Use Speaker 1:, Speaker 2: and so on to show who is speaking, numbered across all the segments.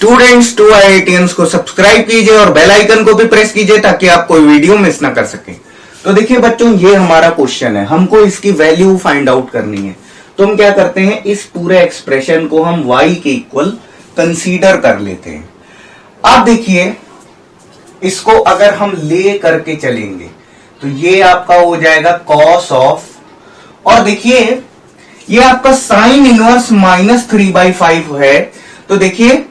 Speaker 1: Students to IITians को subscribe कीजिए और बेल आइकन को भी प्रेस कीजिए ताकि आप कोई वीडियो मिस ना कर सके। तो देखिए बच्चों, ये हमारा क्वेश्चन है, हमको इसकी वैल्यू फाइंड आउट करनी है। तो हम क्या करते हैं, इस पूरे एक्सप्रेशन को हम y के इक्वल कंसीडर कर लेते हैं। अब देखिए, इसको अगर हम ले करके चलेंगे तो ये आपका हो जाएगा कॉस ऑफ, और देखिए ये आपका साइन इनवर्स -3/5 है। तो देखिए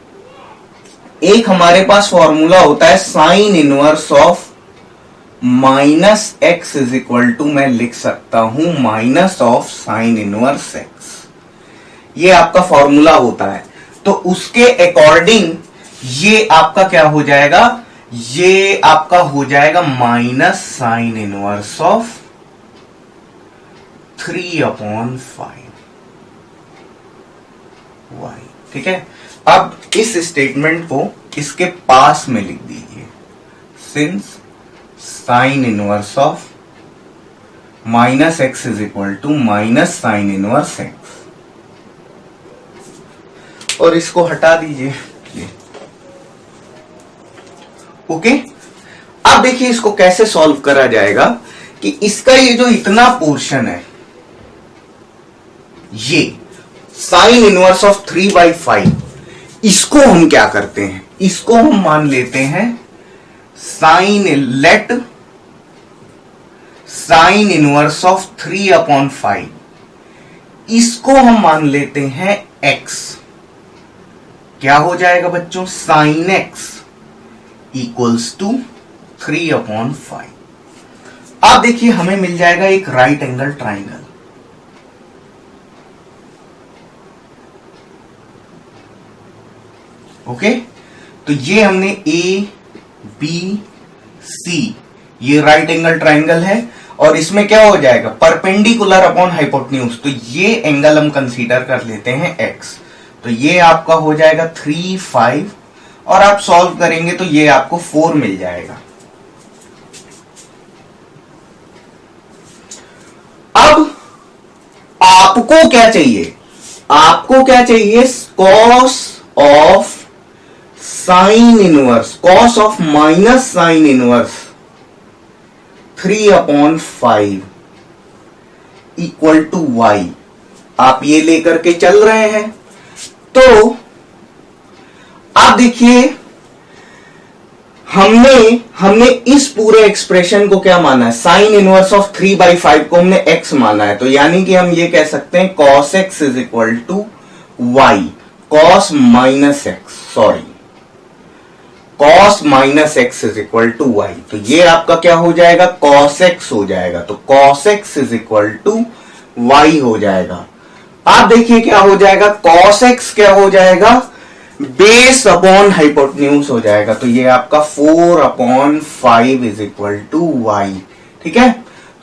Speaker 1: एक हमारे पास फॉर्मूला होता है sine inverse of -x is equal to, मैं लिख सकता हूं minus of sine inverse x। ये आपका फॉर्मूला होता है। तो उसके अकॉर्डिंग ये आपका क्या हो जाएगा, ये आपका हो जाएगा minus sine inverse of 3/5 y। ठीक है, अब इस स्टेटमेंट को इसके पास में लिख दीजिए, since sine inverse of -x is equal to minus sine inverse x, और इसको हटा दीजिए। ओके, अब देखिए इसको कैसे सॉल्व करा जाएगा कि इसका ये जो इतना पोर्शन है, ये साइन इनवर्स ऑफ 3/5, इसको हम क्या करते हैं, इसको हम मान लेते हैं लेट साइन इनवर्स ऑफ 3/5, इसको हम मान लेते हैं x। क्या हो जाएगा बच्चों, साइन x इक्वल्स टू 3/5। अब देखिए हमें मिल जाएगा एक राइट एंगल ट्राइंगल। ओके, तो ये हमने ए बी सी, ये राइट एंगल ट्राइंगल है, और इसमें क्या हो जाएगा, परपेंडिकुलर अपॉन हाइपोटेन्यूज। तो ये एंगल हम कंसीडर कर लेते हैं x। तो ये आपका हो जाएगा 3, 5, और आप सॉल्व करेंगे तो ये आपको 4 मिल जाएगा। अब आपको क्या चाहिए, आपको क्या चाहिए, cos of sine inverse, cos of minus sine inverse 3/5 equal to y। आप ये लेकर के चल रहे हैं। तो आप देखिए हमने इस पूरे एक्सप्रेशन को क्या माना है, साइन इनवर्स ऑफ 3/5 को हमने x माना है। तो यानी कि हम ये कह सकते हैं cos x is equal to y, cos minus x, sorry cos minus x is equal to y। तो ये आपका क्या हो जाएगा, cos x हो जाएगा। तो cos x is equal to y हो जाएगा। आप देखिए क्या हो जाएगा, cos x क्या हो जाएगा, बेस अपॉन हाइपोटेन्यूज हो जाएगा। तो ये आपका 4/5 इज इक्वल टू y। ठीक है,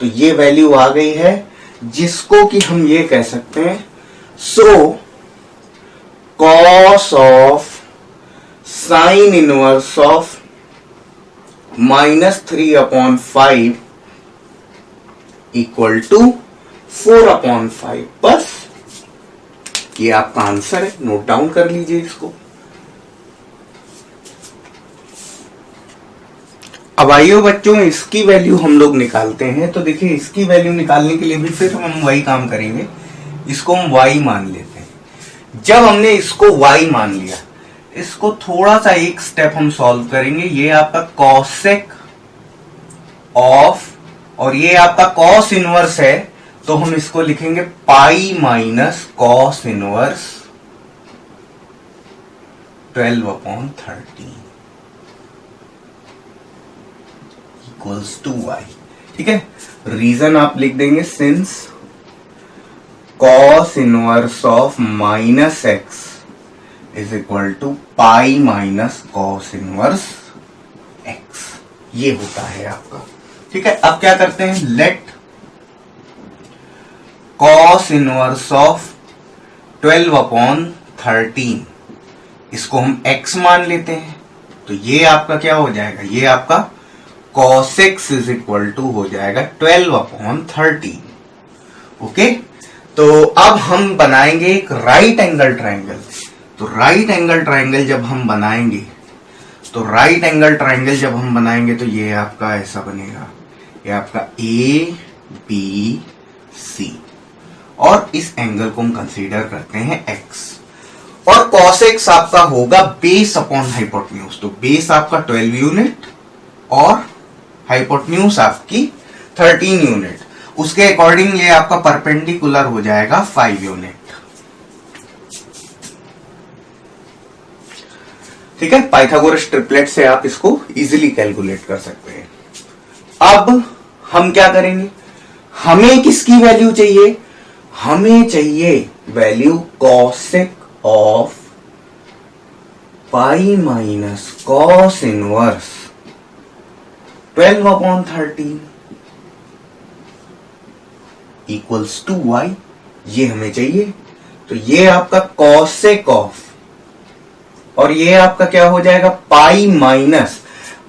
Speaker 1: तो ये वैल्यू आ गई है, जिसको कि हम ये कह सकते हैं, so cos of sine inverse of -3/5 equal to 4/5। बस ये आपका आंसर है, नोट डाउन कर लीजिए इसको। अब आइए बच्चों, इसकी वैल्यू हम लोग निकालते हैं। तो देखिए इसकी वैल्यू निकालने के लिए भी फिर हम वही काम करेंगे, इसको हम y मान लेते हैं। जब हमने इसको y मान लिया, इसको थोड़ा सा एक स्टेप हम सॉल्व करेंगे। ये आपका कॉसेक ऑफ, और ये आपका कॉस इनवर्स है, तो हम इसको लिखेंगे pi minus cos inverse 12/13 equals to y। ठीक है, रीजन आप लिख देंगे, since cos inverse of -x is equal to pi minus cos inverse x, ये होता है आपका। ठीक है, अब क्या करते हैं, लेट कॉस इनवर्स ऑफ 12/13, इसको हम x मान लेते हैं। तो ये आपका क्या हो जाएगा, ये आपका cos x is equal to हो जाएगा 12/13। ओके, तो अब हम बनाएंगे एक राइट एंगल ट्राइंगल। तो राइट एंगल ट्राइंगल जब हम बनाएंगे तो ये आपका ऐसा बनेगा, ये आपका ए बी सी, और इस एंगल को हम कंसीडर करते हैं एक्स। और कॉस एक्स आपका होगा बेस अपॉन हाइपोटेन्यूज, तो बेस आपका 12 यूनिट और हाइपोटेन्यूज आपकी 13 यूनिट, उसके अकॉर्डिंग ये आपका परपेंडिकुलर हो जाएगा 5 यूनिट। ठीक है, पाइथागोरस ट्रिपलेट से आप इसको इजीली कैलकुलेट कर सकते हैं। अब हम क्या करेंगे, हमें किसकी वैल्यू चाहिए, हमें चाहिए value cosec of pi minus cos inverse 12/13 equals to y, ये हमें चाहिए। तो ये आपका कॉसेक ऑफ, और ये आपका क्या हो जाएगा, पाई माइनस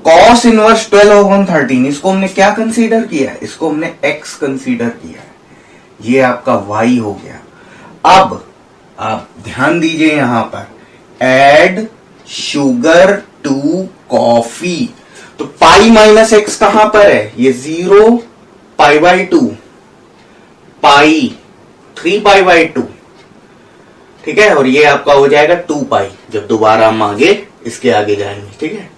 Speaker 1: कॉस इनवर्स 12/13, इसको हमने क्या कंसीडर किया है, इसको हमने एक्स कंसीडर किया है, ये आपका y हो गया। अब आप ध्यान दीजिए यहां पर एड शुगर टू कॉफी, तो पाई माइनस एक्स कहां पर है, ये 0 π/2 पाई 3π/2, ठीक है, और ये आपका हो जाएगा 2 पाई जब दोबारा हम आगे इसके आगे जाएंगे। ठीक है,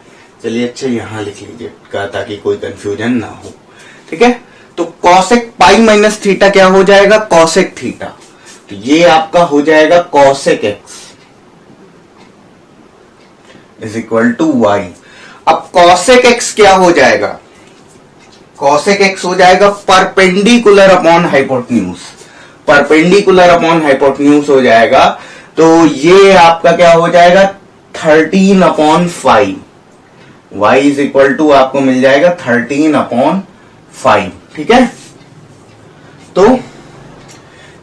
Speaker 1: चलिए अच्छा यहां लिख लीजिए ताकि कोई कंफ्यूजन ना हो। ठीक है, तो कॉसेक पाई माइनस थीटा क्या हो जाएगा, कॉसेक थीटा, तो ये आपका हो जाएगा cosec x is equal to y. अब कॉसेक एक्स क्या हो जाएगा, कॉसेक एक्स हो जाएगा perpendicular upon hypotenuse, perpendicular upon hypotenuse हो जाएगा, तो ये आपका क्या हो जाएगा 13/5, y इज इक्वल टू आपको मिल जाएगा 13/5। ठीक है, तो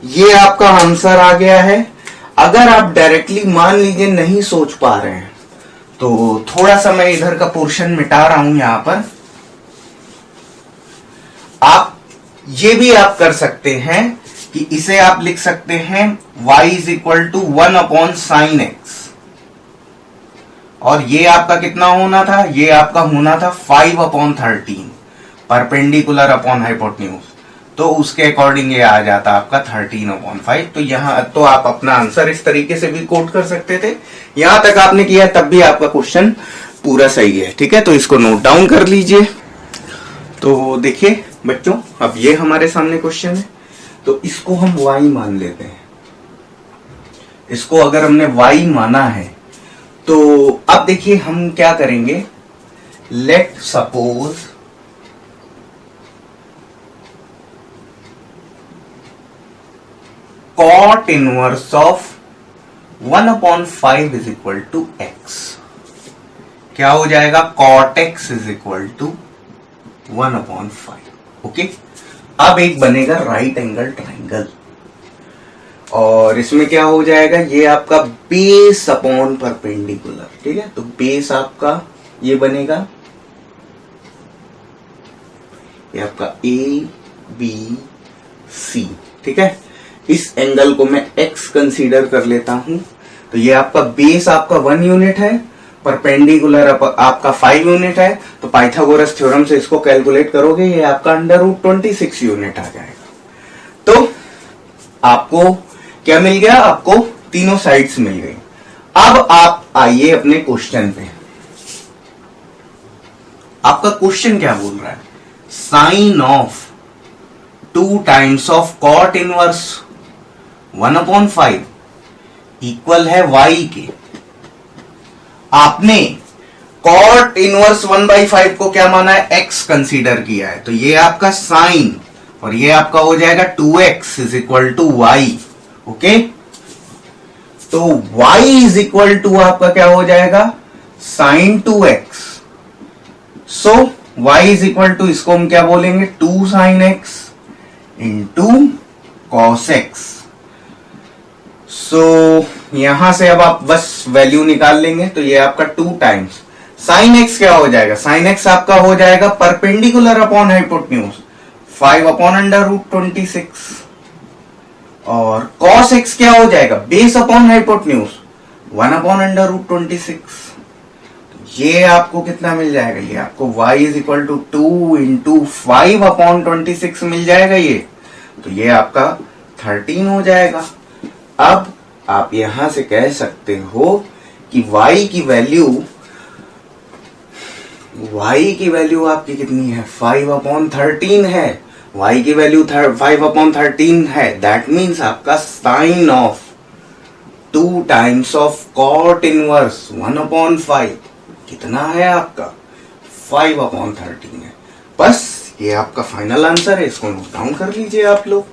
Speaker 1: ये आपका आंसर आ गया है। अगर आप डायरेक्टली मान लीजिए नहीं सोच पा रहे हैं तो थोड़ा सा मैं इधर का पोर्शन मिटा रहा हूं, यहां पर आप ये भी आप कर सकते हैं कि इसे आप लिख सकते हैं y is equal to 1/sin x, और ये आपका कितना होना था, ये आपका होना था 5/13 परपेंडिकुलर अपॉन हाइपोटेन्यूज, तो उसके अकॉर्डिंग ये आ जाता आपका 13/5। तो यहां तो आप अपना आंसर इस तरीके से भी कोट कर सकते थे, यहां तक आपने किया तब भी आपका क्वेश्चन पूरा सही है। ठीक है, तो इसको नोट डाउन कर लीजिए। तो देखिए बच्चों, अब ये हमारे सामने क्वेश्चन है, तो इसको हम y मान लेते हैं। इसको अगर हमने y माना है तो अब देखिए हम क्या करेंगे, let suppose cot inverse of 1/5 is equal to x, क्या हो जाएगा, cot x is equal to 1/5। Okay, अब एक बनेगा राइट एंगल ट्राइंगल, और इसमें क्या हो जाएगा, ये आपका बेस अपॉन परपेंडिकुलर। ठीक है, तो बेस आपका ये बनेगा, ये आपका ए बी सी। ठीक है, इस एंगल को मैं x कंसीडर कर लेता हूं, तो ये आपका बेस आपका 1 यूनिट है, परपेंडिकुलर आपका 5 यूनिट है, तो पाइथागोरस थ्योरम से इसको कैलकुलेट करोगे, ये आपका √26 यूनिट आ जाएगा। तो आपको क्या मिल गया, आपको तीनों साइड्स मिल गई। अब आप आइए अपने क्वेश्चन पे, आपका क्वेश्चन क्या बोल रहा है, sine of 2 times of cot inverse 1/5 equal है y के। आपने कॉट इनवर्स 1/5 को क्या माना है, x कंसीडर किया है, तो ये आपका साइन, और ये आपका हो जाएगा 2x is equal to y। Okay, तो y इज इक्वल टू आपका क्या हो जाएगा, sine 2x। So y is equal to, इसको हम क्या बोलेंगे, 2 sin x into cos x। So यहां से अब आप बस वैल्यू निकाल लेंगे, तो ये आपका 2 टाइम्स साइन x क्या हो जाएगा, साइन x आपका हो जाएगा परपेंडिकुलर अपॉन हाइपोटेन्यूज 5/√26, और cos x क्या हो जाएगा, बेस अपॉन हाइपोटेन्यूज 1/√26। ये आपको कितना मिल जाएगा, ये आपको y is equal to 2 into 5/26 मिल जाएगा ये, तो ये आपका 13 हो जाएगा। अब आप यहां से कह सकते हो कि y की वैल्यू आपकी कितनी है, 5/13 है। y की वैल्यू 5/13 है, दैट मीन्स आपका sine of 2 times of cot inverse 1/5 कितना है आपका, 5/13 है। बस ये आपका फाइनल आंसर है, इसको नोट डाउन कर लीजिए आप लोग।